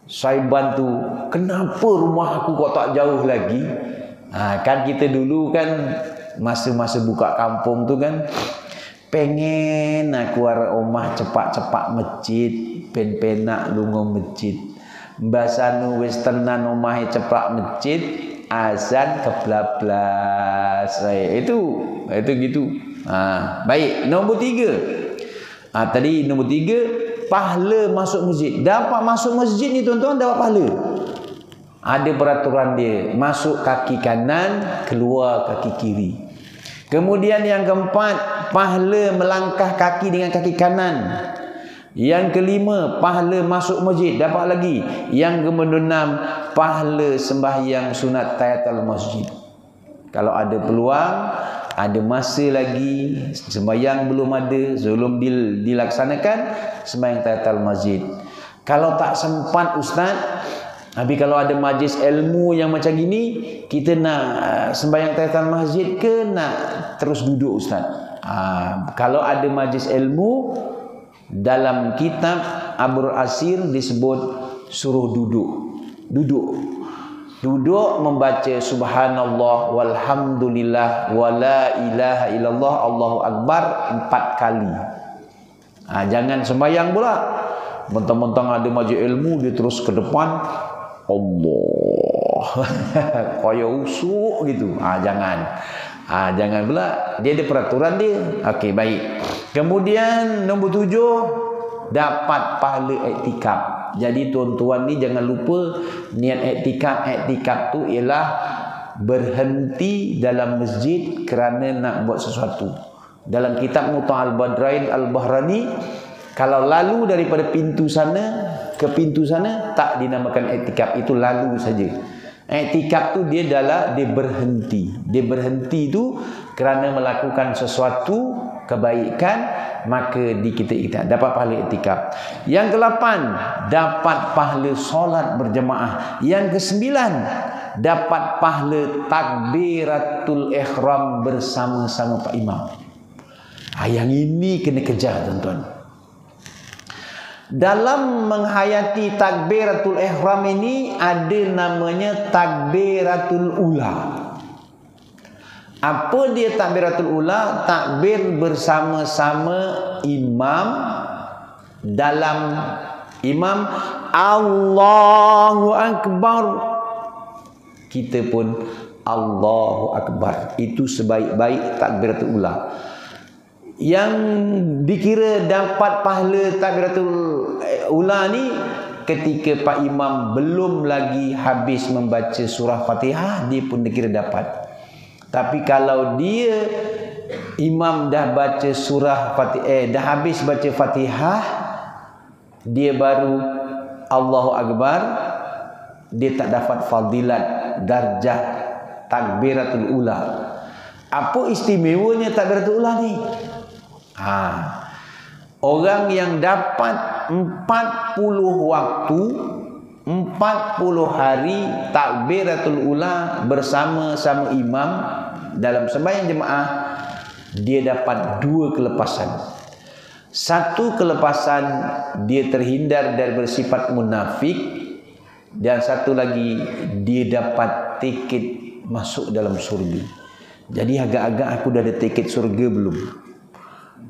Saiban tu, kenapa rumah aku kok tak jauh lagi? Kan kita dulu kan masa-masa buka kampung tu kan, pengen aku arah omah cepat-cepat masjid, pen-penak lungo masjid. Mbasanu wis tenan omah cepat masjid, azan keblablas. Itu gitu. Baik, nombor tiga. Tadi nombor tiga, pahala masuk masjid. Dapat masuk masjid ni tuan-tuan dapat pahala. Ada peraturan dia, masuk kaki kanan, keluar kaki kiri. Kemudian yang keempat, pahala melangkah kaki dengan kaki kanan. Yang kelima, pahala masuk masjid, dapat lagi. Yang keenam, pahala sembahyang sunat tahiyatul masjid. Kalau ada peluang, ada masa lagi, sembahyang belum ada, sebelum dilaksanakan, sembahyang tahiyatul masjid. Kalau tak sempat Ustaz, tapi kalau ada majlis ilmu yang macam gini, kita nak sembahyang tahiyatul masjid ke nak terus duduk Ustaz? Kalau ada majlis ilmu, dalam kitab Abrul Asir disebut suruh duduk membaca subhanallah walhamdulillah wala ilaha illallah Allahu akbar 4 kali. Jangan sembahyang pula mentang-mentang ada majlis ilmu dia terus ke depan Allah kaya usuk gitu. Jangan pula, dia ada peraturan dia. Okey, baik. Kemudian nombor 7, dapat pahala iktikaf. Jadi tuan-tuan ni jangan lupa niat iktikaf tu ialah berhenti dalam masjid kerana nak buat sesuatu. Dalam kitab Muta' al-Badrain al-Bahrani, kalau lalu daripada pintu sana ke pintu sana tak dinamakan iktikaf, itu lalu saja. Iktikaf tu dia berhenti. Dia berhenti tu kerana melakukan sesuatu kebaikan, maka kita dapat pahala iktikaf. Yang ke-8, dapat pahala solat berjemaah. Yang ke-9, dapat pahala takbiratul ihram bersama-sama Pak Imam. Yang ini kena kejar tuan-tuan. Dalam menghayati takbiratul ihram ini ada namanya takbiratul ula. Apa dia takbiratul ula? Takbir bersama-sama imam dalam imam Allahu Akbar, kita pun Allahu Akbar. Itu sebaik-baik takbiratul ula. Yang dikira dapat pahala takbiratul ula ni ketika Pak Imam belum lagi habis membaca surah Fatihah, dia pun dikira dapat. Tapi kalau dia imam dah baca surah Fatihah, dah habis baca Fatihah, dia baru Allahu Akbar, dia tak dapat fadilat darjah takbiratul ula. Apa istimewanya takbiratul ula ni? Orang yang dapat 40 waktu, 40 hari takbiratul ula bersama-sama imam dalam sembahyang jemaah, dia dapat 2 kelepasan. Satu kelepasan, dia terhindar dari bersifat munafik, dan satu lagi, dia dapat tiket masuk dalam surga. Jadi agak-agak aku dah ada tiket surga belum?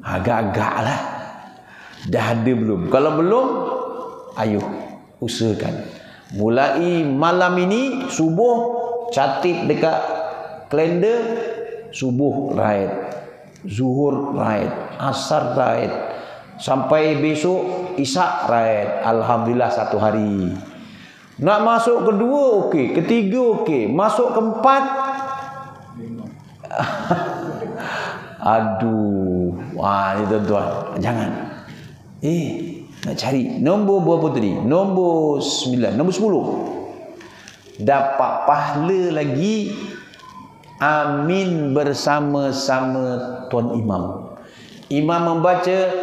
Agak-agak lah. Dah ada belum? Kalau belum, ayo Usahakan. Mulai malam ini subuh catat dekat kalender, subuh raid, zuhur raid, asar raid, sampai besok isyak raid. Alhamdulillah satu hari. Nak masuk kedua okey, ketiga okey, masuk keempat aduh, wah ni tuan-tuan, jangan. Nak cari nombor berapa tadi? Nombor 9, nombor 10. Dapat pahala lagi amin bersama-sama tuan imam. Imam membaca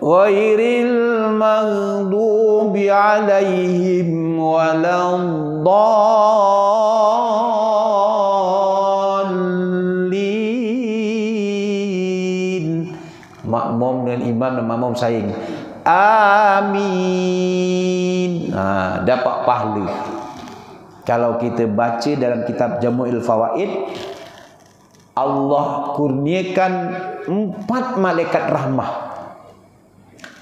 ghairil maghdubi alaihim waladdallin. Makmum dan imam dan makmum saing amin. Dapat pahala. Kalau kita baca dalam kitab Jamu'il Fawaid, Allah kurniakan 4 malaikat rahmah.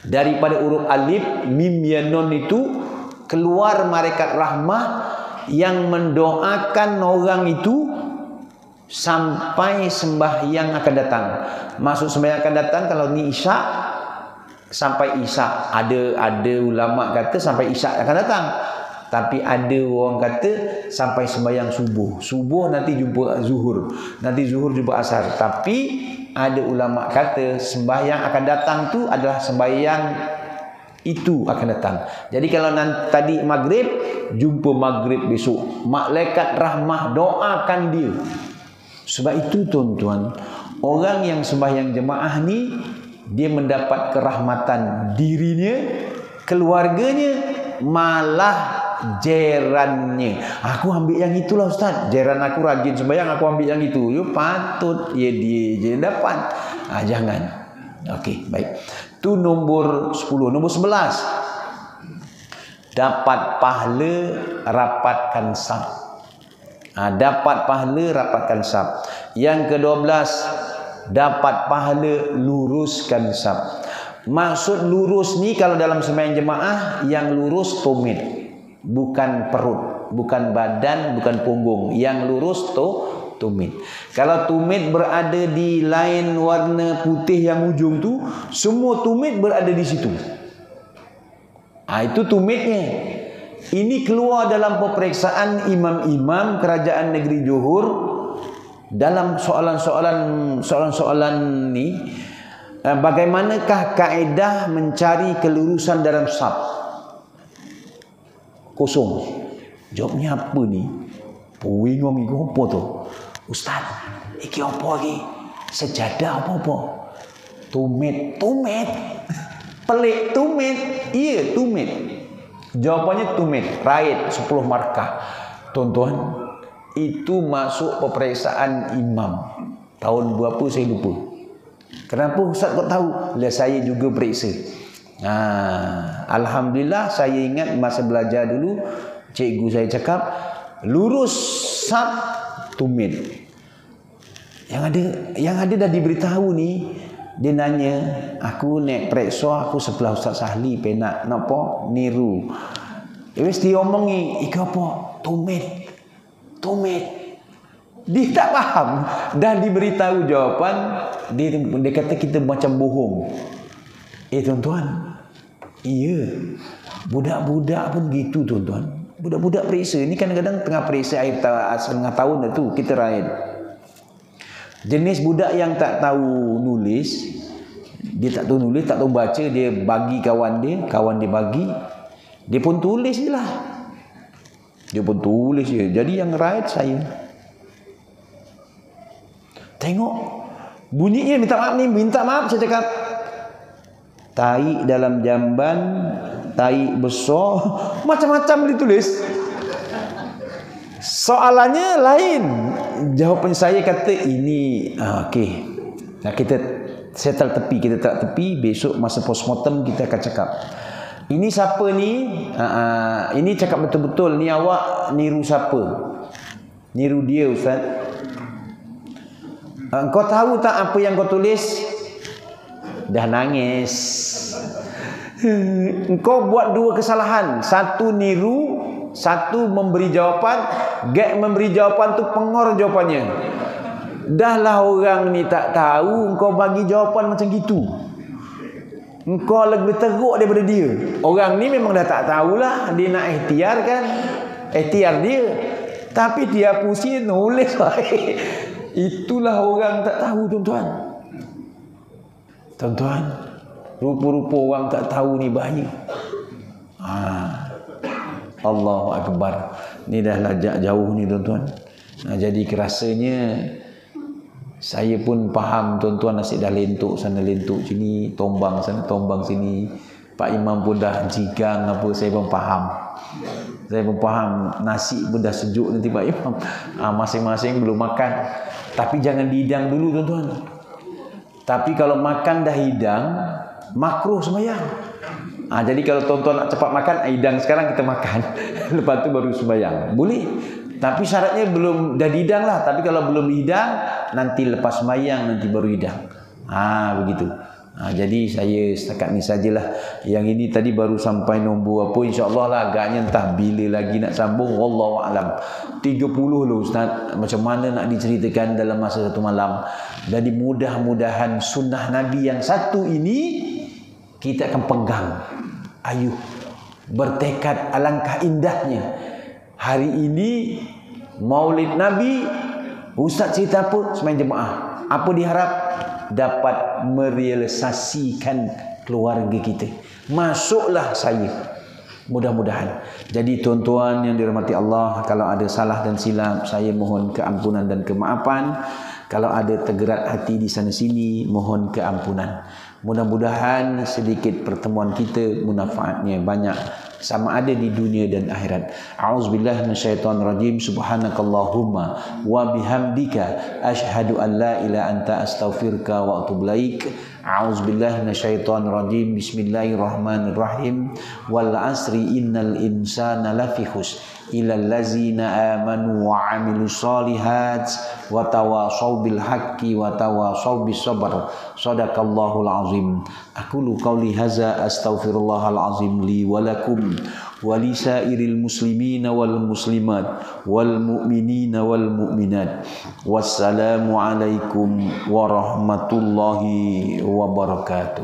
Daripada huruf alif, mim, ya, nun itu keluar malaikat rahmah yang mendoakan orang itu sampai sembahyang akan datang. Maksud sembahyang akan datang kalau ni isyak, sampai isyak. Ada ulama kata sampai isyak akan datang. Tapi ada orang kata sampai sembahyang subuh. Subuh nanti jumpa zuhur. Nanti zuhur jumpa asar. Tapi ada ulama kata sembahyang akan datang tu adalah sembahyang itu akan datang. Jadi kalau tadi maghrib, jumpa maghrib besok. Malaikat rahmah doakan dia. Sebab itu tuan-tuan, orang yang sembahyang jemaah ni, dia mendapat kerahmatan dirinya, keluarganya, malah jerannya. Aku ambil yang itulah Ustaz. Jeran aku rajin sembahyang, aku ambil yang itu. You patut ya dia je dapat. Jangan. Okey, baik. Tu nombor 10. Nombor 11. Dapat pahala rapatkan saf. Dapat pahala rapatkan saf. Yang ke-12, dapat pahala luruskan saf. Maksud lurus ni kalau dalam sembahyang jemaah, yang lurus tumit. Bukan perut, bukan badan, bukan punggung. Yang lurus tumit. Kalau tumit berada di lain warna putih yang ujung tu, semua tumit berada di situ. Itu tumitnya. Ini keluar dalam peperiksaan imam-imam kerajaan negeri Johor dalam soalan-soalan ni. Bagaimanakah kaedah mencari kelurusan dalam saf? Kosong. Jawabnya apa ni? Bingung iku apa tu? Ustaz, iki apa lagi? Sejadah apa-apa? Tumit. Pelik tumit. Iya, tumit. Jawapannya tumit. Right, 10 markah. Tuan-tuan, itu masuk peperiksaan imam. Tahun berapa saya lupa. Kenapa Ustaz kau tahu? Lah saya juga periksa. Alhamdulillah saya ingat masa belajar dulu cikgu saya cakap lurus saf tumit. Yang ada dah diberitahu ni, dia nanya, aku naik periksa aku sebelah Ustaz Sahli penak napa niru. Wis diomongi iki apa? Tumit. Dia tak faham. Dah diberitahu jawapan, dia kata kita macam bohong. Tuan-tuan, iya, budak-budak pun gitu tuan-tuan. Budak-budak periksa ni kadang-kadang tengah periksa akhir setengah tahun dah tu kita raid. Jenis budak yang tak tahu nulis, dia tak tahu nulis, tak tahu baca, dia bagi kawan dia bagi, dia pun tulis je lah. Jadi yang raid saya. Tengok bunyinya minta maaf saya cakap. Tai dalam jamban, tai besar, macam-macam ditulis. Soalannya lain. Jawapan saya kata ini okey. Kita settle tepi, besok masa postmortem kita akan cakap. Ini siapa ni? Ini cakap betul-betul ni awak niru siapa? Niru dia Ustaz. Kau tahu tak apa yang kau tulis? Dah nangis. Engkau buat dua kesalahan. Satu niru, satu memberi jawapan. Gak memberi jawapan tu pengor jawapannya. Dahlah orang ni tak tahu, engkau bagi jawapan macam gitu. Engkau lebih teruk daripada dia. Orang ni memang dah tak tahulah. Dia nak ikhtiar kan. Ikhtiar dia. Tapi dia pusing nulis. Itulah orang tak tahu, tuan-tuan. Tuan-tuan, rupa-rupa orang tak tahu ni bahaya. Allahu Akbar. Ni dah lajak jauh ni, tuan-tuan. Jadi kerasanya saya pun faham, tuan-tuan, asyik dah lentuk sana lentuk sini, tombang sana tombang sini. Pak Imam pun dah jigang apa, saya pun faham. Saya pun faham, nasi pun dah sejuk nanti Pak Imam. Masing-masing belum makan. Tapi jangan dihidang dulu, tuan-tuan. Tapi kalau makan dah hidang, makruh sembahyang. Jadi kalau tuan-tuan nak cepat makan, hidang sekarang kita makan. Lepas tu baru sembahyang. Boleh. Tapi syaratnya belum dah dihidang lah. Tapi kalau belum dihidang, nanti lepas sembahyang nanti baru hidang. Begitu. Jadi saya setakat ni sajalah. Yang ini tadi baru sampai nombor apa, insya-Allah lah, agaknya entah bila lagi nak sambung, wallahu alam. 30 loh Ustaz, macam mana nak diceritakan dalam masa satu malam. Jadi mudah-mudahan sunnah Nabi yang satu ini kita akan pegang. Ayuh, bertekad, alangkah indahnya hari ini Maulid Nabi. Ustaz cerita apa? Semain jemaah. Apa diharap? Dapat merealisasikan keluarga kita. Masuklah saya. Mudah-mudahan. Jadi tuan-tuan yang dirahmati Allah, kalau ada salah dan silap, saya mohon keampunan dan kemaafan. Kalau ada tergerak hati di sana sini, mohon keampunan. Mudah-mudahan sedikit pertemuan kita manfaatnya banyak, sama ada di dunia dan akhirat. A'udzubillahi minasyaitonirrajim. Subhanakallahumma wa bihamdika asyhadu an la ilaha anta astaghfiruka wa atubu ilaik. A'udzubillahi minasyaitonirrajim. Bismillahirrahmanirrahim. Wal 'asri innal insana lafi khusr illa allazina amanu wa 'amilus solihat wa tawashaw bil haqqi wa tawashaw bis sabr. Shadaqallahul azim. Aqulu qauli hadza astaghfirullahal azim li wa lakum wa li sairil muslimina wal muslimat wal mu'minina wal mu'minat. Wassalamu alaikum warahmatullahi wabarakatuh.